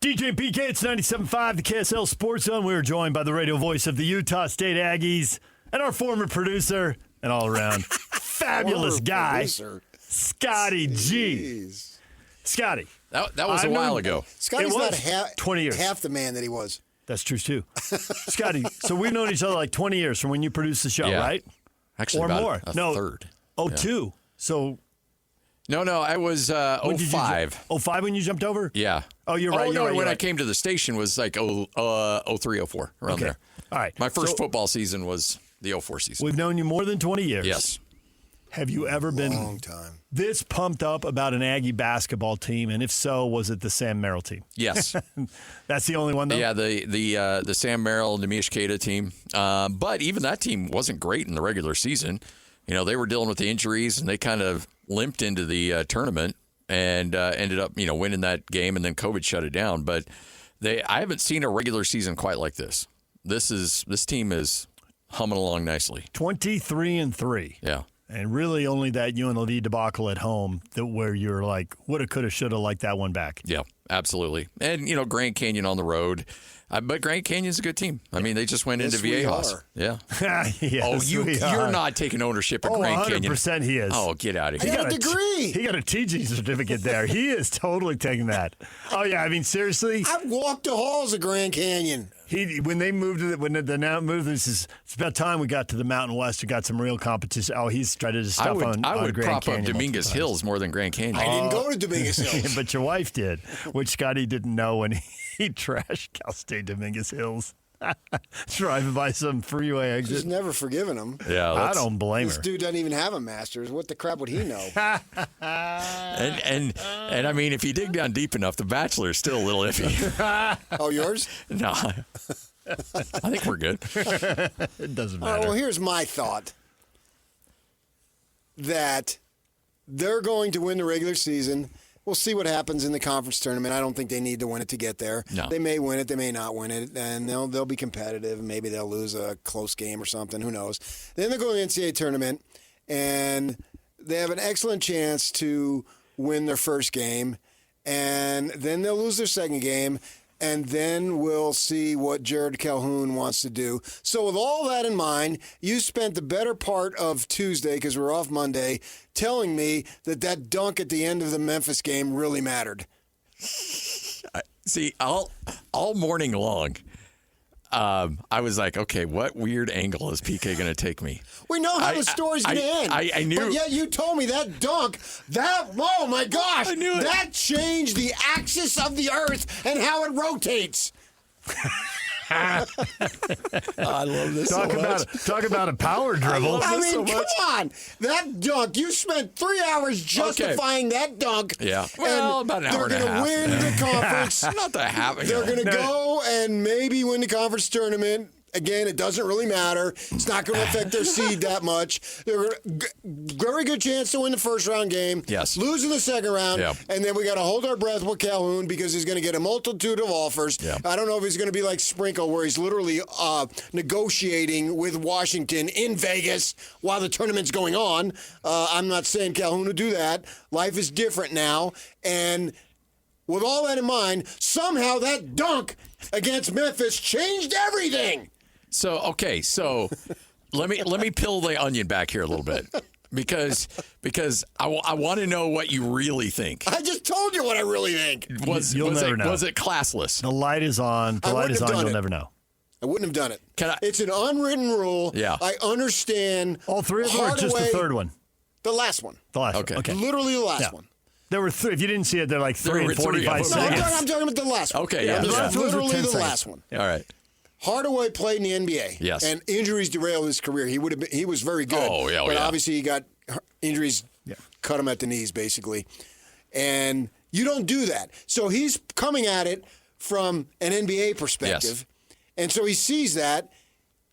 DJ and PK, it's 97.5, the KSL Sports Zone. We are joined by the radio voice of the Utah State Aggies and our former producer and all-around fabulous guy, Scotty G. Scotty. That was a while ago. Scotty's not 20 years. half the man that he was. That's true, too. Scotty, so we've known each other like 20 years from when you produced the show, right? Actually, or about more. third. Oh, yeah. 2. So... No, I was 05. 05 when you jumped over? Yeah. Oh, you're right. When I came to the station was like 03, 04, around there. All right. My first football season was the 04 season. We've known you more than 20 years. Yes. Have you ever been Long time. this pumped up about an Aggie basketball team? And if so, was it the Sam Merrill team? Yes. That's the only one, though? Yeah, the Sam Merrill, Nemish Keita team. But even that team wasn't great in the regular season. You know, they were dealing with the injuries, and they kind of limped into the tournament and ended up, winning that game, and then COVID shut it down. But I haven't seen a regular season quite like this. This team is humming along nicely. 23-3. Yeah. And really only that UNLV debacle at home where you're like, woulda, coulda, shoulda, like that one back. Yeah, absolutely. And, Grand Canyon on the road. But Grand Canyon's a good team. I mean, they just went into Viejas. Yeah. Yes, you're not taking ownership of Grand Canyon. 100% he is. Oh, get out of I here. got a degree. He got a TG certificate there. He is totally taking that. Oh, yeah. I mean, seriously. I've walked the halls of Grand Canyon. When they moved to when they now moved, it's about time we got to the Mountain West and got some real competition. Oh, he's tried to stuff on I would Grand prop Canyon up Dominguez Hills more than Grand Canyon. I didn't go to Dominguez Hills. But your wife did, which Scotty didn't know when he trashed Cal State Dominguez Hills. Driving by some freeway exit. She's never forgiven him. Yeah, I don't blame This her. dude doesn't even have a master's. What the crap would he know? And I mean, if you dig down deep enough, the Bachelor is still a little iffy. Oh, yours? No, I think we're good. It doesn't All right, matter. well, here's my thought. That they're going to win the regular season. We'll see what happens in the conference tournament. I don't think they need to win it to get there. No. They may win it, they may not win it, and they'll be competitive, and maybe they'll lose a close game or something. Who knows? Then they'll go to the NCAA tournament, and they have an excellent chance to win their first game, and then they'll lose their second game, and then we'll see what Jared Calhoun wants to do. So with all that in mind, you spent the better part of Tuesday, because we're off Monday, telling me that dunk at the end of the Memphis game really mattered. See, all morning long, I was like, okay, what weird angle is PK going to take me? We know how the story's going to end. I knew. But yet you told me that dunk, oh my gosh, I knew it. That changed the axis of the earth and how it rotates. I love this Talk about a power dribble. I mean, come on. That dunk, you spent 3 hours justifying that dunk. Yeah. Well, about an hour and a half. They're going to win the conference. Not that half. They're going to go and maybe win the conference tournament. Again, it doesn't really matter. It's not going to affect their seed that much. They're very good chance to win the first round game. Yes. Lose in the second round. Yeah. And then we got to hold our breath with Calhoun because he's going to get a multitude of offers. Yeah. I don't know if he's going to be like Sprinkle where he's literally negotiating with Washington in Vegas while the tournament's going on. I'm not saying Calhoun would do that. Life is different now. And with all that in mind, somehow that dunk against Memphis changed everything. So let me peel the onion back here a little bit because I want to know what you really think. I just told you what I really think. You'll never know. Was it classless? The light is on. The light is on. You'll never know. I wouldn't have done it. It's an unwritten rule. Yeah. I understand. All three of them or just the third one? The last one. The last Okay. one. Okay. Literally the last one. There were three. If you didn't see it, they're like There 3 were and three 45 of them. seconds. I'm talking about the last one. Okay, yeah. The last one was Literally 10 the seconds. last one. All right. Hardaway played in the NBA. Yes. And injuries derailed his career. He was very good. Oh, yeah. But obviously he got injuries, cut him at the knees, basically. And you don't do that. So he's coming at it from an NBA perspective. Yes. And so he sees that,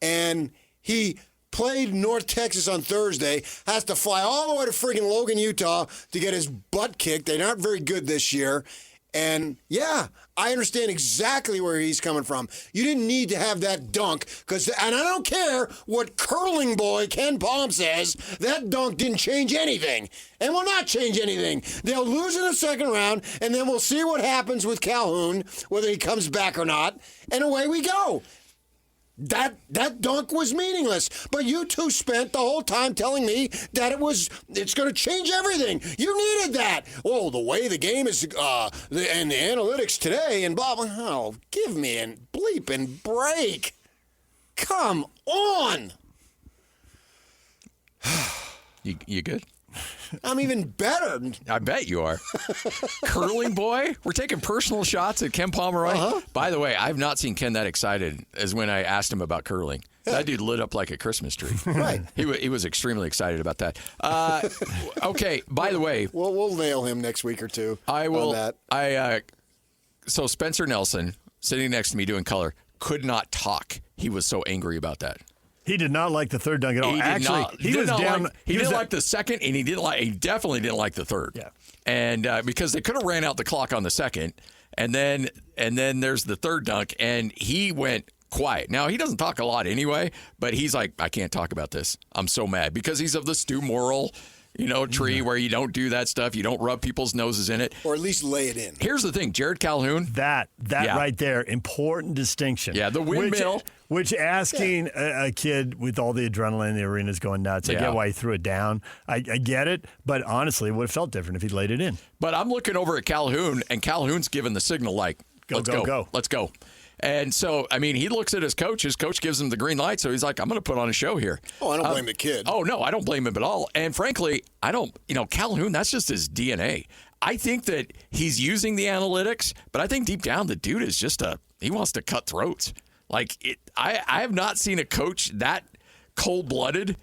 and he played North Texas on Thursday, has to fly all the way to friggin' Logan, Utah to get his butt kicked. They're not very good this year. And, yeah, I understand exactly where he's coming from. You didn't need to have that dunk, and I don't care what curling boy Ken Palm says, that dunk didn't change anything and will not change anything. They'll lose in the second round, and then we'll see what happens with Calhoun, whether he comes back or not, and away we go. That dunk was meaningless, but you two spent the whole time telling me that it's going to change everything. You needed that. Oh, the way the game is, and the analytics today, and blah blah. Oh, give me a bleep and break. Come on. You good? I'm even better. I bet you are. Curling boy? We're taking personal shots at Ken Pomeroy. Uh-huh. By the way, I have not seen Ken that excited as when I asked him about curling. That dude lit up like a Christmas tree. Right. He was extremely excited about that. Okay, by the way. We'll nail him next week or two. I will. On that. So Spencer Nelson, sitting next to me doing color, could not talk. He was so angry about that. He did not like the third dunk at all. He was down. He didn't like the second, and he definitely didn't like the third. Yeah. And because they could have ran out the clock on the second, and then there's the third dunk, and he went quiet. Now he doesn't talk a lot anyway, but he's like, I can't talk about this. I'm so mad because he's of the Stu Morrill, tree where you don't do that stuff. You don't rub people's noses in it, or at least lay it in. Here's the thing, Jared Calhoun. That right there, important distinction. Yeah, the windmill. Which asking a kid with all the adrenaline in the arena's going nuts, I get why he threw it down. I get it, but honestly, it would have felt different if he'd laid it in. But I'm looking over at Calhoun, and Calhoun's giving the signal like, let's go. Let's go. And so, I mean, he looks at his coach. His coach gives him the green light, so he's like, I'm going to put on a show here. Oh, I don't blame the kid. Oh, no, I don't blame him at all. And frankly, I don't, Calhoun, that's just his DNA. I think that he's using the analytics, but I think deep down the dude is just he wants to cut throats. I have not seen a coach that cold-blooded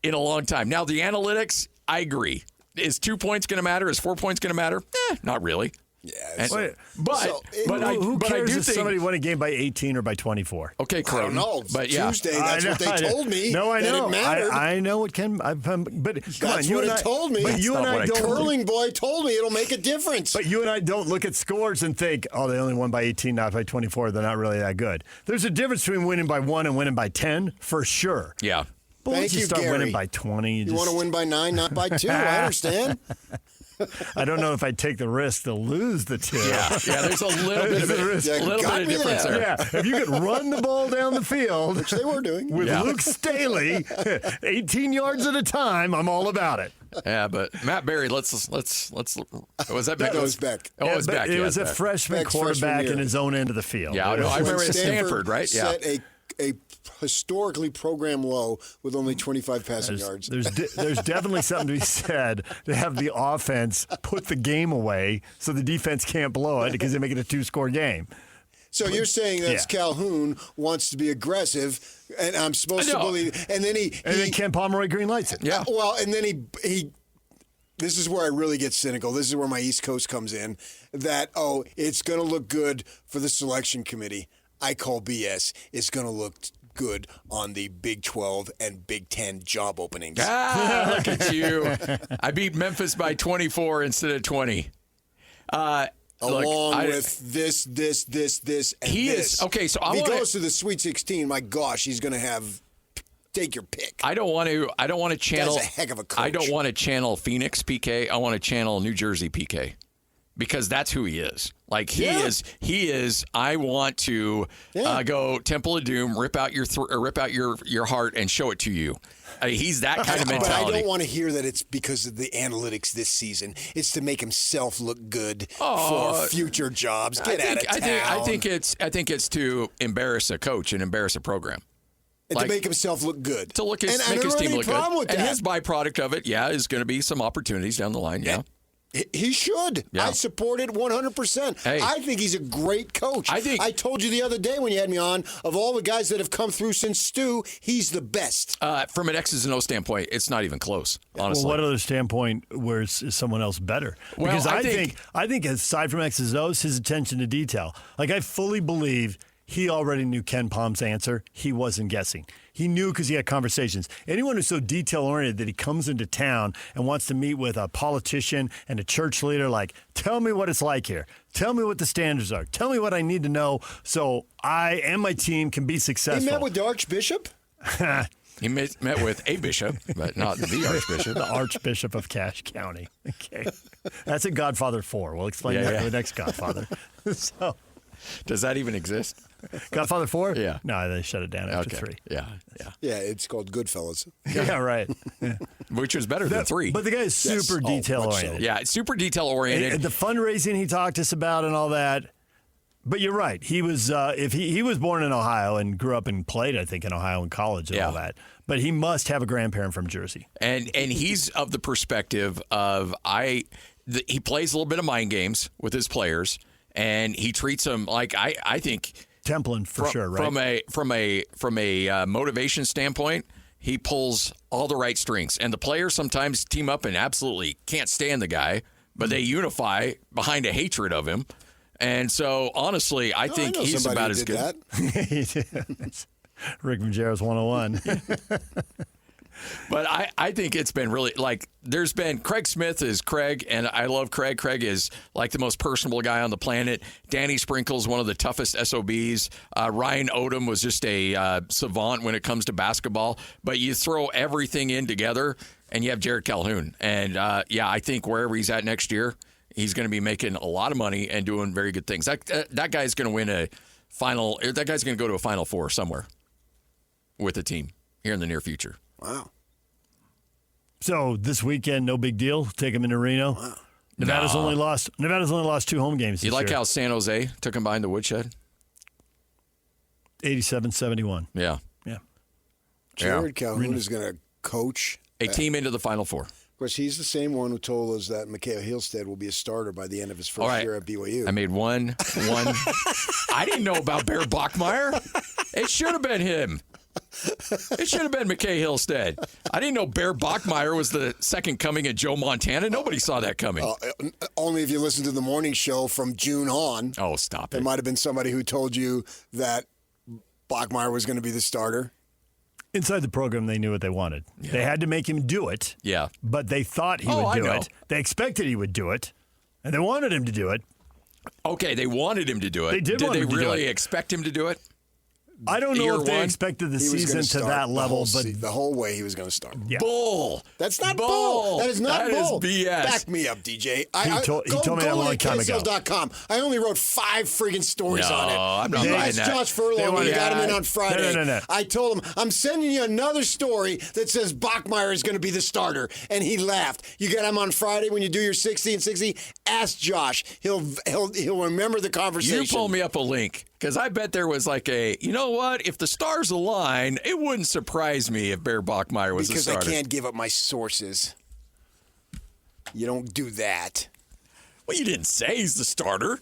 in a long time. Now, the analytics, I agree. Is 2 points going to matter? Is 4 points going to matter? Not really. Yeah, who cares if somebody won a game by 18 or by 24? Okay, Crow. I don't know. But Tuesday, that's what they told me. No, I know. It mattered. I know it can. But come that's on, what it told me. But you and I don't. Curling boy told me it'll make a difference. But you and I don't look at scores and think, oh, they only won by 18, not by 24. They're not really that good. There's a difference between winning by 1 and winning by 10, for sure. Yeah. But once you start winning by 20, you want to win by 9, not by 2. I understand. I don't know if I'd take the risk to lose the 2. Yeah, there's a little bit of difference there. Yeah, if you could run the ball down the field, which they were doing, with Luke Staley, 18 yards at a time, I'm all about it. Yeah, but Matt Berry, let's. Was that Beck? That was Beck. Oh, it was Beck. It was a freshman quarterback in his own end of the field. Yeah, I remember at Stanford, right? Set a historically programmed low with only 25 passing yards. There's definitely something to be said to have the offense put the game away so the defense can't blow it because they make it a 2-score game. So you're saying that Calhoun wants to be aggressive, and I'm supposed to believe, and then Ken Pomeroy green lights it. Yeah. Well, and then he. This is where I really get cynical. This is where my East Coast comes in. That it's going to look good for the selection committee. I call BS. It's going to look good on the Big 12 and Big 10 job openings. Look at you. I beat Memphis by 24 instead of 20. Along with this, and this. Is okay. So if he goes to the Sweet 16, my gosh, he's going to have. Take your pick. I don't want to channel. That's a heck of a coach. I don't want to channel Phoenix PK. I want to channel New Jersey PK. Because that's who he is. Like he is. I want to go Temple of Doom, rip out your heart, and show it to you. He's that kind of mentality. But I don't want to hear that it's because of the analytics this season. It's to make himself look good for future jobs. Get out of town. I think it's to embarrass a coach and embarrass a program. And to make himself look good. To make his team look good. And his byproduct of it, is going to be some opportunities down the line. Yeah. He should. Yeah. I support it 100%. Hey. I think he's a great coach. I told you the other day when you had me on, of all the guys that have come through since Stu, he's the best. From an X's and O standpoint, it's not even close, honestly. Well, what other standpoint where is someone else better? Because I think aside from X's and O's, his attention to detail. Like, I fully believe he already knew Ken Palm's answer. He wasn't guessing. He knew because he had conversations. Anyone who's so detail-oriented that he comes into town and wants to meet with a politician and a church leader, like, tell me what it's like here. Tell me what the standards are. Tell me what I need to know so I and my team can be successful. He met with the Archbishop? He met with a bishop, but not the Archbishop. The Archbishop of Cache County. Okay. That's in Godfather 4. We'll explain that in the next Godfather. So, does that even exist? Godfather 4? Yeah. No, they shut it down after 3. Yeah. Yeah, it's called Goodfellas. Yeah, right. Yeah. Which was better than 3. But the guy's super detail-oriented. So. Yeah, it's super detail-oriented. And the fundraising he talked to us about and all that. But you're right. He was if he was born in Ohio and grew up and played, I think, in Ohio in college and all that. But he must have a grandparent from Jersey. And he's of the perspective of he plays a little bit of mind games with his players, and he treats them like I think Templin for sure, right? From a motivation standpoint, he pulls all the right strings, and the players sometimes team up and absolutely can't stand the guy, but they unify behind a hatred of him. And so, honestly, I think he's about as good. Rick Majero's 101. But I think it's been really, like, there's been, Craig Smith is Craig, and I love Craig. Craig is, like, the most personable guy on the planet. Danny Sprinkle's one of the toughest SOBs. Ryan Odom was just a savant when it comes to basketball. But you throw everything in together, and you have Jared Calhoun. And, I think wherever he's at next year, he's going to be making a lot of money and doing very good things. That guy's going to win a final. That guy's going to go to a Final Four somewhere with the team here in the near future. Wow. So this weekend, no big deal. Take him into Reno. Wow. Nevada's only lost 2 home games. You like year. how San Jose took him behind the woodshed? 87-71. Yeah. Jared Calhoun is going to coach a team into the Final Four. Of course, he's the same one who told us that Mikhail Hillstead will be a starter by the end of his first year at BYU. I made one. I didn't know about Bear Bachmeier. It should have been him. It should have been Mikhail Hillstead. I didn't know Bear Bachmeier was the second coming of Joe Montana. Nobody saw that coming. Only if you listen to the morning show from June on. Oh, stop it. There might have been somebody who told you that Bachmeier was going to be the starter. Inside the program, they knew what they wanted. Yeah. They had to make him do it. Yeah. But they thought he would do it. They expected he would do it. And they wanted him to do it. Okay, they wanted him to do it. They did they really expect him to do it? I don't know if they expected the season to that level, but the whole way he was going to start. Yeah. Bull. That's not bull. That is not bull. That is BS. Back me up, DJ. He told me that a long time ago. KSLs.com. I only wrote 5 friggin' stories on it. I'm not buying that. Josh Furlong when he got him in on Friday. No. I told him, I'm sending you another story that says Bachmeier is going to be the starter. And he laughed. You get him on Friday when you do your 60 and 60. Ask Josh. He'll remember the conversation. You pull me up a link. Because I bet there was like you know what? If the stars align, it wouldn't surprise me if Bear Bachmeier was the starter. Because I can't give up my sources. You don't do that. Well, you didn't say he's the starter.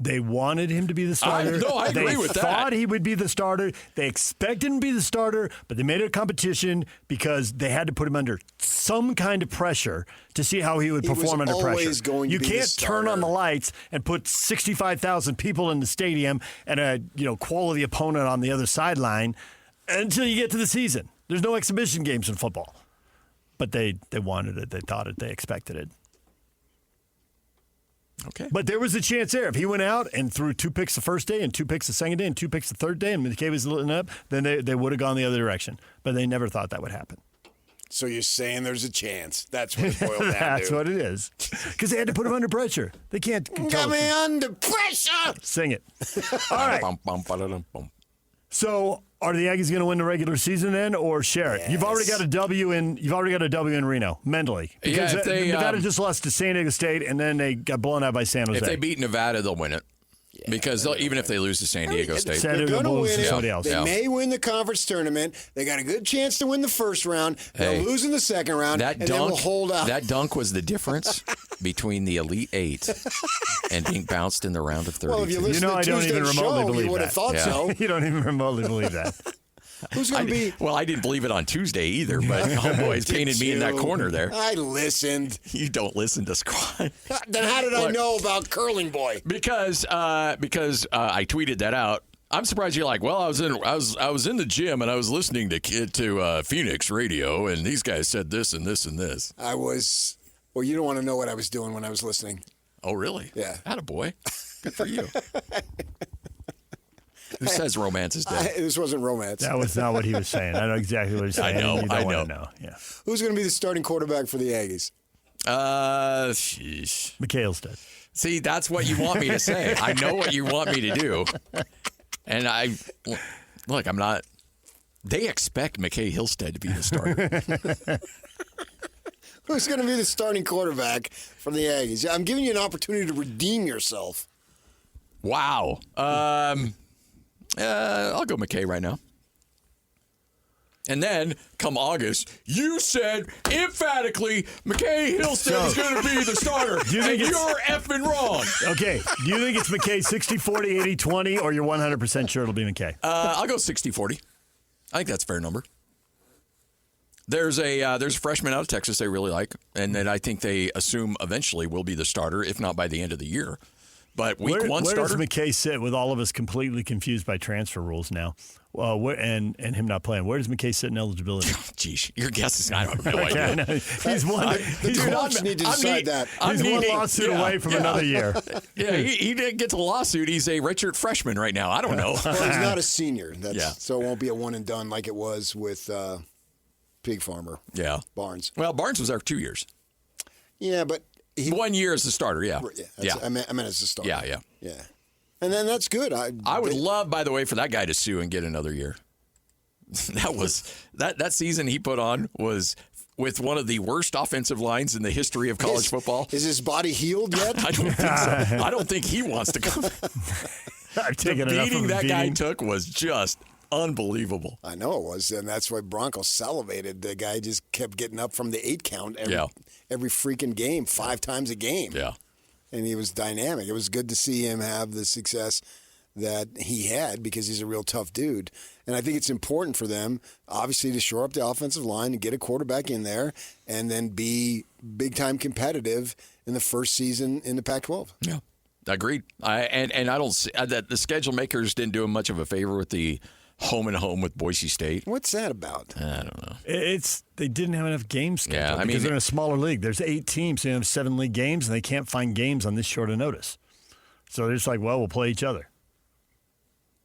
They wanted him to be the starter. I agree with that. They thought he would be the starter. They expected him to be the starter, but they made it a competition because they had to put him under some kind of pressure to see how he would perform under pressure. You can't turn on the lights and put 65,000 people in the stadium and a quality opponent on the other sideline until you get to the season. There's no exhibition games in football. But they wanted it. They thought it. They expected it. Okay. But there was a chance there. If he went out and threw 2 picks the first day and 2 picks the second day and 2 picks the third day and McKay was lit up, then they would have gone the other direction. But they never thought that would happen. So you're saying there's a chance. That's what it boiled down That's to. what it is. Because they had to put him under pressure. They can't. Got me under pressure. Sing it. All right. So are the Aggies going to win the regular season then, or share it? Yes. You've already got a W in Reno mentally because Nevada just lost to San Diego State and then they got blown out by San Jose. If they beat Nevada, they'll win it. Yeah, because even if they lose to San Diego State. San Diego will lose to somebody else. They may win the conference tournament. They got a good chance to win the first round. They'll lose in the second round, and then we'll hold out. That dunk was the difference between the Elite Eight and being bounced in the round of 32. Well, if you listen to I don't even remotely show, believe you would have thought so. You don't even remotely believe that. Who's going to be? Well, I didn't believe it on Tuesday either, but homeboys painted me in that corner there. I listened. You don't listen to Squad. Then how did I know about Curling Boy? Because I tweeted that out. I'm surprised you're like, well, I was in the gym and I was listening to Phoenix radio and these guys said this and this and this. I was. Well, you don't want to know what I was doing when I was listening. Oh, really? Yeah. Attaboy. Good for you. Who says romance is dead? This wasn't romance. That was not what he was saying. I know exactly what he's saying. I know. You don't want to know. Yeah. Who's going to be the starting quarterback for the Aggies? Sheesh. McHale's dead. See, that's what you want me to say. I know what you want me to do. And I'm not. They expect McKay Hillstead to be the starter. Who's going to be the starting quarterback for the Aggies? I'm giving you an opportunity to redeem yourself. Wow. I'll go McKay right now. And then, come August, you said emphatically McKay Hillstead is going to be the starter. And you're effing wrong. Okay. Do you think it's McKay 60-40, 80-20, or you're 100% sure it'll be McKay? I'll go 60-40. I think that's a fair number. There's a freshman out of Texas they really like, and that I think they assume eventually will be the starter, if not by the end of the year. But week one where starter. Where does McKay sit with all of us completely confused by transfer rules now? And him not playing. Where does McKay sit in eligibility? Geez, your guess is I have no idea. He's one. The coach need to decide that. He's one lawsuit away from another year. Yeah, he didn't get a lawsuit. He's a redshirt freshman right now. I don't know. Well, he's not a senior. Yeah. So it won't be a one and done like it was with Pig Farmer. Yeah. Barnes. Well, Barnes was there for 2 years. Yeah, but 1 year as the starter. Yeah. I meant as a starter. Yeah. And then that's good. I would love, by the way, for that guy to sue and get another year. That season he put on was with one of the worst offensive lines in the history of college football. Is his body healed yet? I don't think so. I don't think he wants to come. The beating that guy took was just unbelievable. I know it was, and that's why Broncos salivated. The guy just kept getting up from the 8 count every freaking game, 5 times a game. Yeah. And he was dynamic. It was good to see him have the success that he had because he's a real tough dude. And I think it's important for them, obviously, to shore up the offensive line and get a quarterback in there and then be big-time competitive in the first season in the Pac-12. Yeah, agreed. And I don't see that the schedule makers didn't do him much of a favor with the home and home with Boise State. What's that about? I don't know. They didn't have enough games scheduled because they're in a smaller league. There's 8 teams, so they have 7 league games, and they can't find games on this short of notice. So they're just like, well, we'll play each other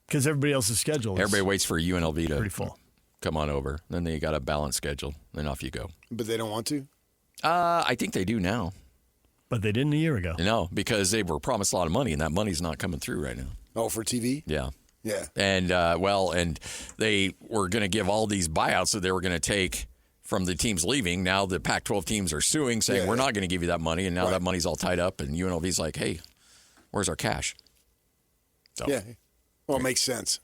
because everybody else's schedule. Everybody waits for UNLV to pretty full. Come on over. Then they got a balanced schedule. Then off you go. But they don't want to? I think they do now. But they didn't a year ago. No, because they were promised a lot of money, and that money's not coming through right now. Oh, for TV? Yeah. Yeah. And, and they were going to give all these buyouts that they were going to take from the teams leaving. Now the Pac-12 teams are suing, saying we're not going to give you that money, and now that money's all tied up, and UNLV's like, hey, where's our cash? So, yeah. Well, it makes sense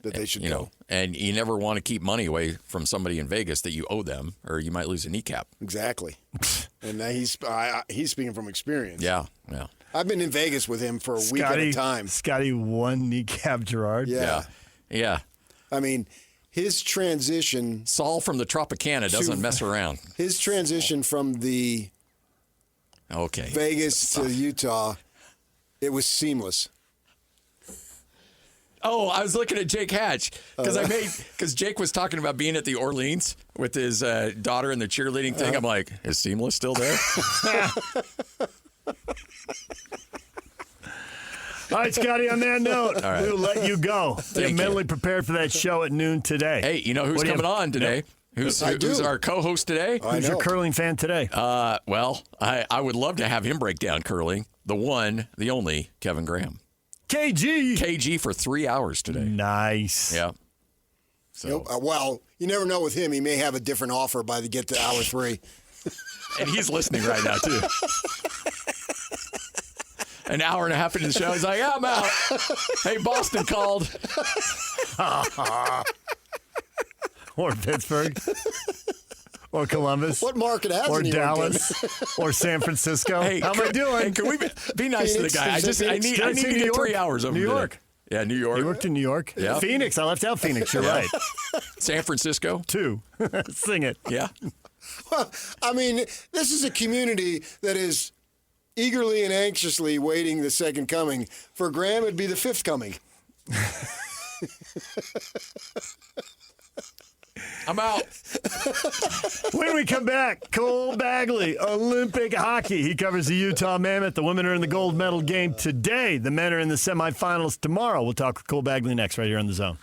that they should go. And you never want to keep money away from somebody in Vegas that you owe them, or you might lose a kneecap. Exactly. And he's speaking from experience. Yeah. I've been in Vegas with him for a week at a time. Scotty won kneecap Garrard. Yeah. I mean, his transition. Saul from the Tropicana doesn't mess around. His transition from the Vegas to Utah, it was seamless. Oh, I was looking at Jake Hatch because Jake was talking about being at the Orleans with his daughter and the cheerleading thing. I'm like, is Seamless still there? All right, Scotty, on that note, we'll let you go. Get mentally you. prepared for that show at noon today. Hey, you know who's coming on today? Who's our co-host today? Who's your curling fan today? Well, I would love to have him break down curling. The one, the only, Kevin Graham. KG for 3 hours today. Nice. Yeah. So well, you never know with him. He may have a different offer by the get to hour 3. And he's listening right now, too. An hour and a half into the show, he's like, I'm out. Hey, Boston called. Or Pittsburgh. Or Columbus. What market hasn't Or he Dallas. Or San Francisco. Hey, how am I doing? Hey, can we be nice to the guy? I need to get 3 hours over New York. Yeah, New York. He worked in New York. Yeah. Phoenix. I left out Phoenix. You're right. San Francisco. 2. Sing it. Yeah. Well, I mean, this is a community that is eagerly and anxiously waiting the second coming. For Graham, it'd be the fifth coming. I'm out. When we come back, Cole Bagley, Olympic hockey. He covers the Utah Mammoth. The women are in the gold medal game today. The men are in the semifinals tomorrow. We'll talk with Cole Bagley next right here on The Zone.